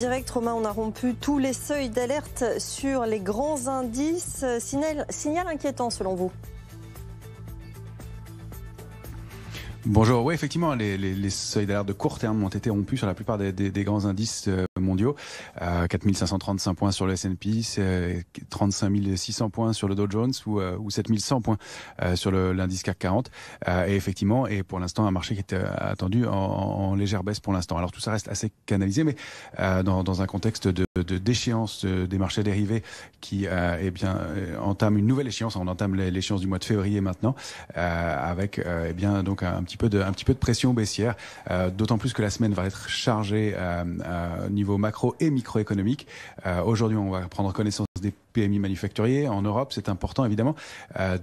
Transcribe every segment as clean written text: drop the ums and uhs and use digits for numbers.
Direct, Romain, on a rompu tous les seuils d'alerte sur les grands indices. Signal inquiétant selon vous? Bonjour, oui effectivement les seuils d'alerte de court terme ont été rompus sur la plupart des grands indices mondiaux. 4535 points sur le S&P, 35 600 points sur le Dow Jones ou 7100 points sur l'indice CAC 40. Et effectivement, et pour l'instant un marché qui était attendu en légère baisse pour l'instant. Alors tout ça reste assez canalisé, mais dans un contexte d'échéance des marchés dérivés qui entame une nouvelle échéance. On entame l'échéance du mois de février maintenant, avec donc un petit peu de pression baissière, d'autant plus que la semaine va être chargée au niveau macro et microéconomique. Aujourd'hui, on va prendre connaissance des PMI manufacturiers en Europe, c'est important évidemment.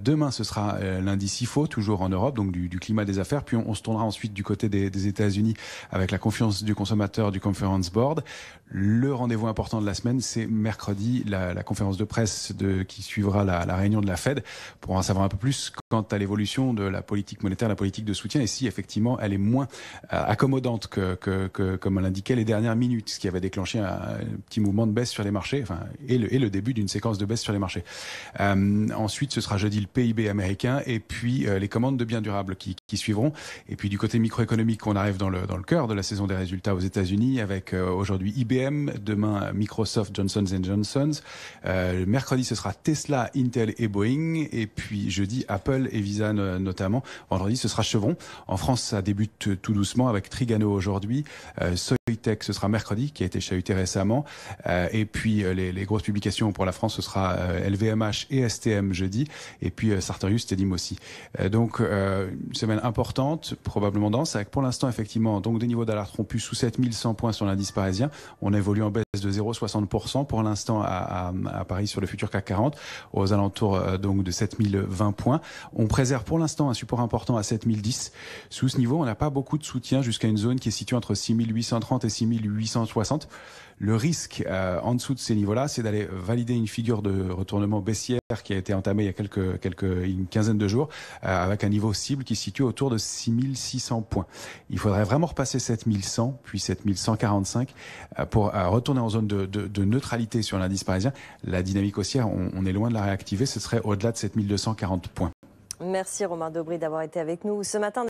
Demain, ce sera l'indice IFO, toujours en Europe, donc du climat des affaires. Puis on se tournera ensuite du côté des États-Unis avec la confiance du consommateur du Conference Board. Le rendez-vous important de la semaine, c'est mercredi, la conférence de presse qui suivra la réunion de la Fed pour en savoir un peu plus quant à l'évolution de la politique monétaire, la politique de soutien, et si effectivement elle est moins accommodante que comme l'indiquaient les dernières minutes, ce qui avait déclenché un petit mouvement de baisse sur les marchés, et le début d'une séquence de baisse sur les marchés. Ensuite, ce sera jeudi le PIB américain et puis les commandes de biens durables qui suivront. Et puis du côté microéconomique, on arrive dans le cœur de la saison des résultats aux États-Unis avec aujourd'hui IBM, demain Microsoft, Johnson & Johnson. Mercredi, ce sera Tesla, Intel et Boeing. Et puis jeudi, Apple et Visa notamment. Vendredi, ce sera Chevron. En France, ça débute tout doucement avec Trigano aujourd'hui. Soitec, ce sera mercredi, qui a été chahuté récemment. Et puis les grosses publications pour la France, ce sera LVMH et STM jeudi. Et puis Sartorius, Tedim aussi. Donc, une semaine importante, probablement dense, avec pour l'instant, effectivement, donc des niveaux d'alerte rompus sous 7100 points sur l'indice parisien. On évolue en baisse de 0,60% pour l'instant à Paris sur le futur CAC 40, aux alentours donc de 7020 points. On préserve pour l'instant un support important à 7010. Sous ce niveau, on n'a pas beaucoup de soutien jusqu'à une zone qui est située entre 6830 et 6860. Le risque en dessous de ces niveaux-là, c'est d'aller valider une figure de retournement baissière qui a été entamée il y a une quinzaine de jours, avec un niveau cible qui se situe autour de 6600 points. Il faudrait vraiment repasser 7100, puis 7145 pour retourner en zone de neutralité sur l'indice parisien. La dynamique haussière, on est loin de la réactiver, ce serait au-delà de 7240 points. Merci Romain Dobry d'avoir été avec nous ce matin.